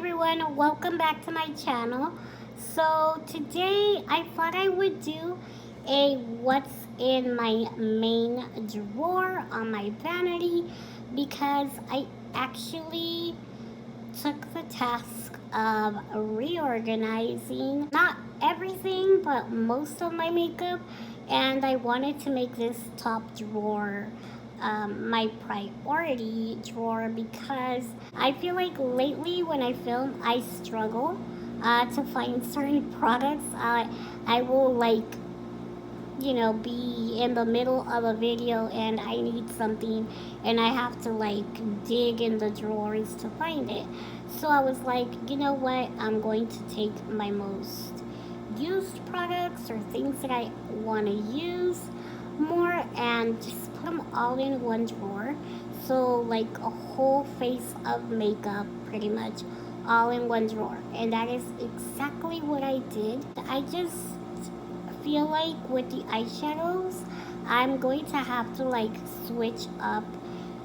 everyone, welcome back to my channel. So today I thought I would do a what's in my main drawer on my vanity, because I actually took the task of reorganizing not everything but most of my makeup, and I wanted to make this top drawer my priority drawer, because I feel like lately when I film I struggle to find certain products. I will be in the middle of a video and I need something and I have to dig in the drawers to find it. So I was like, you know what, I'm going to take my most used products or things that I want to use more and just put them all in one drawer. So like a whole face of makeup pretty much all in one drawer, and that is exactly what I did. I just feel like with the eyeshadows I'm going to have to switch up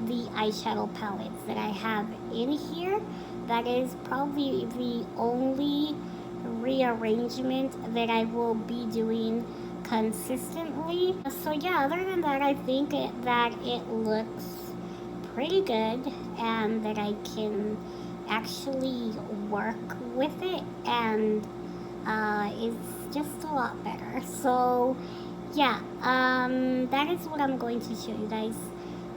the eyeshadow palettes that I have in here. That is probably the only rearrangement that I will be doing consistently. So yeah, other than that, I think that it looks pretty good and that I can actually work with it, and it's just a lot better. So yeah, that is what I'm going to show you guys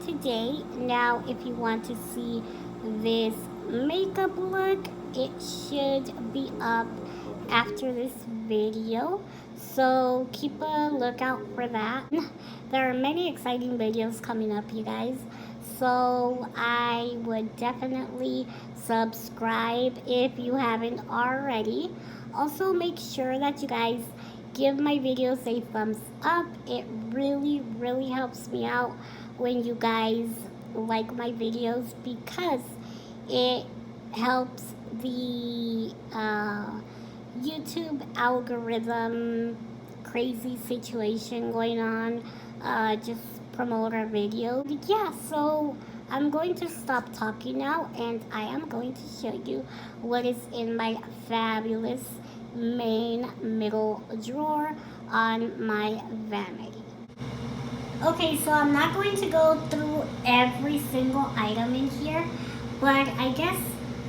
today. Now if you want to see this makeup look, it should be up after this video, so keep a lookout for that. There are many exciting videos coming up, you guys, so I would definitely subscribe if you haven't already. Also make sure that you guys give my videos a thumbs up. It really helps me out when you guys like my videos, because it helps the YouTube algorithm crazy situation going on, just promote our video. Yeah, so I'm going to stop talking now and I am going to show you what is in my fabulous main middle drawer on my vanity. Okay, so I'm not going to go through every single item in here, but I guess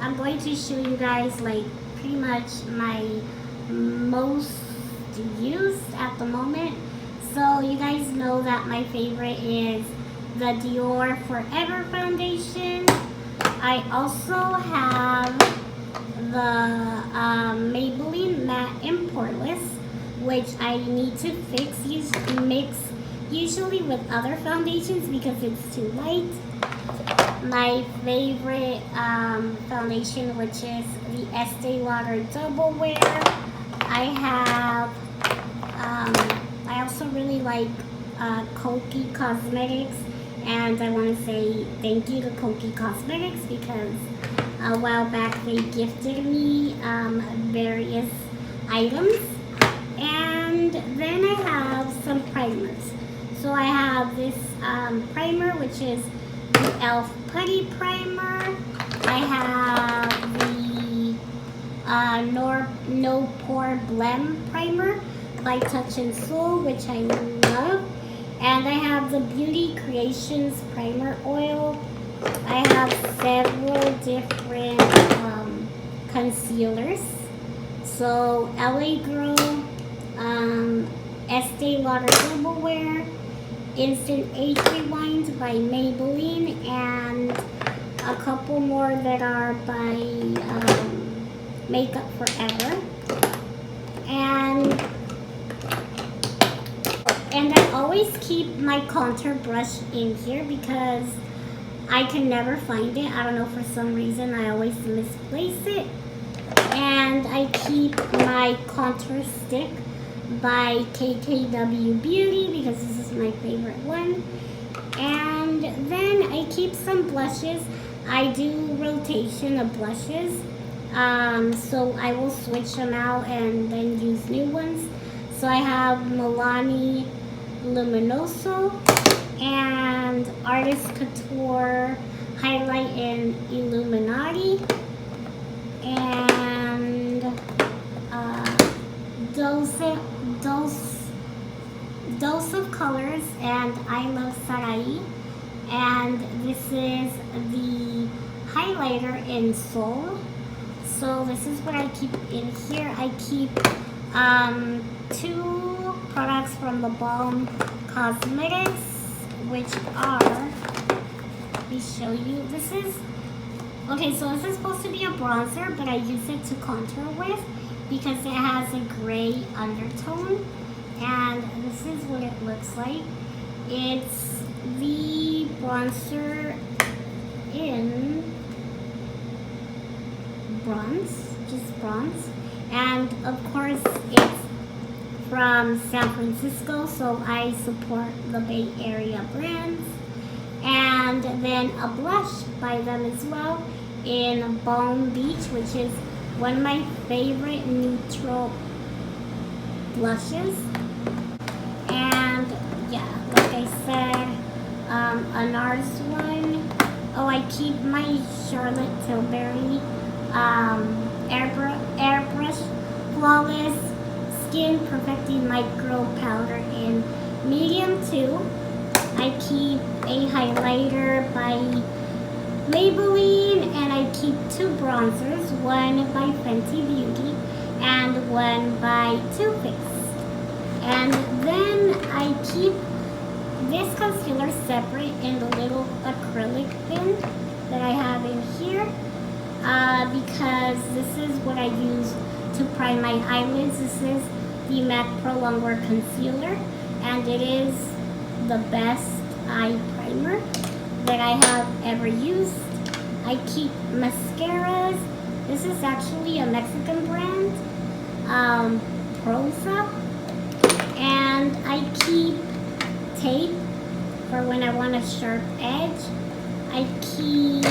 I'm going to show you guys pretty much my most used at the moment. So you guys know that my favorite is the Dior Forever foundation. I also have the Maybelline Matte and Poreless, which I need to mix usually with other foundations because it's too light. My favorite foundation, which is the Estee Lauder Double Wear. I also really like Kokie Cosmetics, and I want to say thank you to Kokie Cosmetics because a while back they gifted me various items. And then I have some primers. So I have this primer, which is the e.l.f. Putty Primer. I have the No Pore Blem Primer by Touch and Soul, which I love. And I have the Beauty Creations Primer Oil. I have several different concealers. So LA Girl, Estee Lauder Double Wear, Instant Age Rewind by Maybelline, and a couple more that are by Makeup Forever. And I always keep my contour brush in here because I can never find it. I don't know, for some reason I always misplace it. And I keep my contour stick by KKW Beauty because this is my favorite one. And then I keep some blushes. I do rotation of blushes, so I will switch them out and then use new ones. So I have Milani Luminoso and Artist Couture Highlight in Illuminati. And Dose of Colors and I Love Sarai. And this is the highlighter in Soul. So this is what I keep in here. I keep 2 products from the Balm Cosmetics, which are, let me show you. This is, okay, so this is supposed to be a bronzer, but I use it to contour with because it has a gray undertone. And this is what it looks like. It's the bronzer in bronze, just bronze. And of course it's from San Francisco, so I support the Bay Area brands. And then a blush by them as well in Balm Beach, which is one of my favorite neutral blushes. And yeah, like I said, a NARS one. Oh, I keep my Charlotte Tilbury airbrush flawless skin perfecting micro powder in medium 2. I keep a highlighter by Maybelline, and I keep 2 bronzers, one by Fenty Beauty and one by Too Faced. And then I keep this concealer separate in the little acrylic bin that I have in here because this is what I use to prime my eyelids. This is the MAC Prolongwear Concealer, and it is the best eye primer that I have ever used. I keep mascaras. This is actually a Mexican brand, Prosa. And I keep tape for when I want a sharp edge. I keep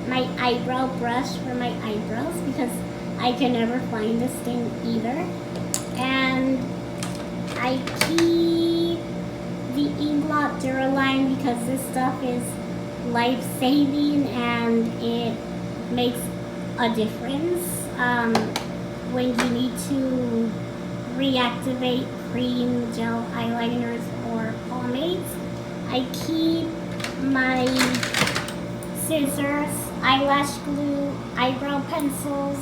my eyebrow brush for my eyebrows because I can never find this thing either. And I keep the Inglot Duraline because this stuff is life-saving and it makes a difference when you need to reactivate cream, gel eyeliners, or pomades. I keep my scissors, eyelash glue, eyebrow pencils,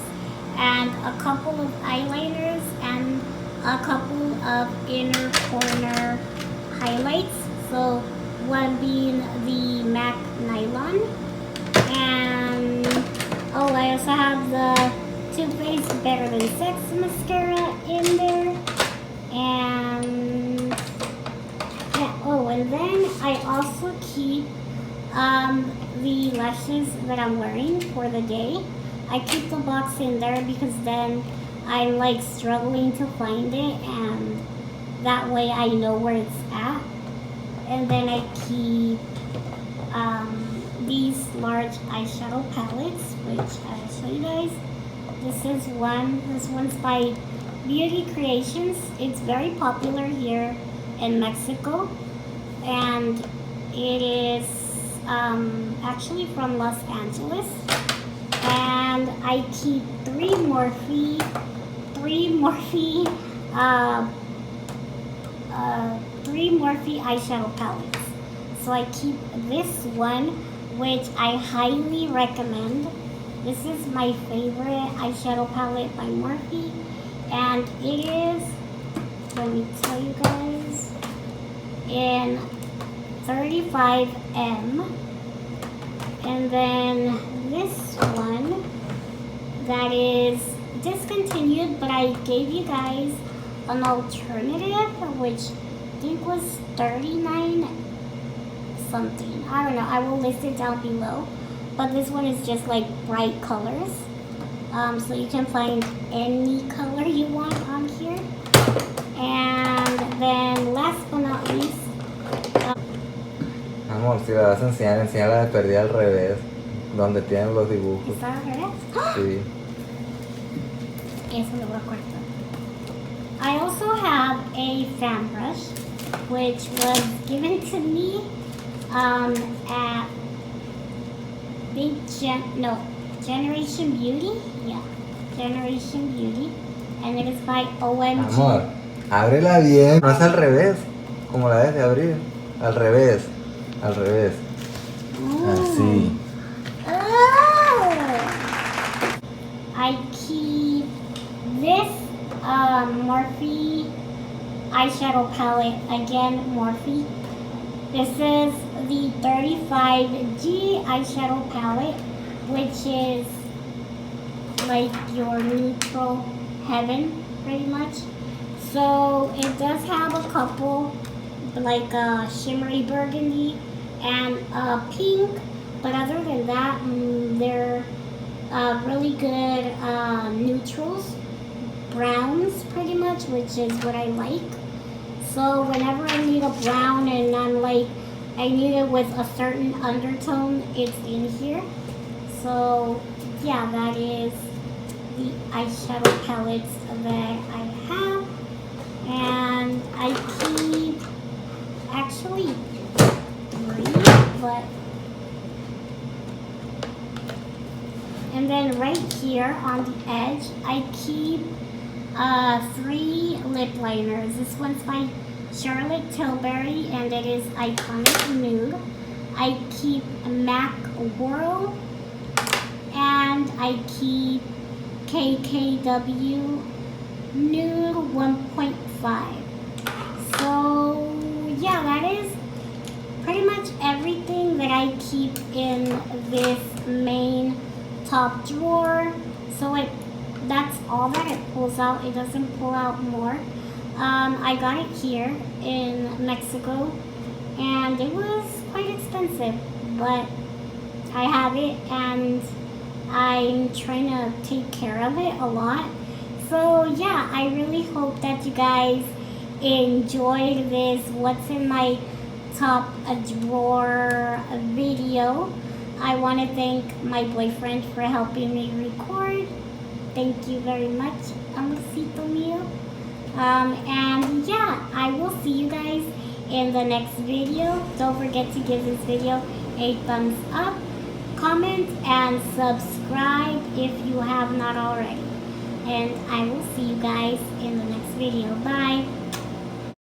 and a couple of eyeliners and a couple of inner corner highlights. So one being the MAC Nylon. And oh, I also have the Too Faced Better Than Sex mascara in there. And yeah, oh, and then I also keep the lashes that I'm wearing for the day. I keep the box in there because then I'm like struggling to find it, and that way I know where it's at. And then I keep these large eyeshadow palettes, which I'll show you guys. This one's by Beauty Creations. It's very popular here in Mexico, and it is actually from Los Angeles. And I keep 3 Morphe eyeshadow palettes. So I keep this one, which I highly recommend. This is my favorite eyeshadow palette by Morphe, and it is, let me tell you guys, in 35M. And then this one that is discontinued, but I gave you guys an alternative, which I think was 39 something. I don't know. I will list it down below. But this one is just like bright colors. So you can find any color you want on here. And then last but not least. Amor, si la vas a enseñar, enséñala de perdida al revés, donde tienen los dibujos. ¿Está al revés? Sí. Eso lo voy a cortar. I also have a fan brush, which was given to me at Generation Beauty. Yeah, Generation Beauty. and it is by OMG. Amor, ábrela bien. No es al revés, como la debes de abrir. Al revés, al revés. Así. Oh. I keep this Morphe eyeshadow palette. Again, Morphe. This is the 35G eyeshadow palette, which is like your neutral heaven, pretty much. So it does have a couple, like a shimmery burgundy and a pink, but other than that, they're really good neutrals, browns pretty much, which is what I like. So whenever I need a brown and I'm like, I need it with a certain undertone, it's in here. So yeah, that is the eyeshadow palettes that I have. And I keep actually 3, but and then right here on the edge, I keep 3 lip liners. This one's by Charlotte Tilbury, and it is Iconic Nude. I keep MAC Whirl, and I keep KKW Nude 1.5. So yeah, that is pretty much everything that I keep in this main top drawer. So that's all that it pulls out. It doesn't pull out more. I got it here in Mexico, and it was quite expensive, but I have it, and I'm trying to take care of it a lot. So yeah, I really hope that you guys enjoyed this what's in my top drawer video. I want to thank my boyfriend for helping me record. Thank you very much, amorcito mío. And yeah, I will see you guys in the next video. Don't forget to give this video a thumbs up, comment, and subscribe if you have not already. And I will see you guys in the next video. Bye.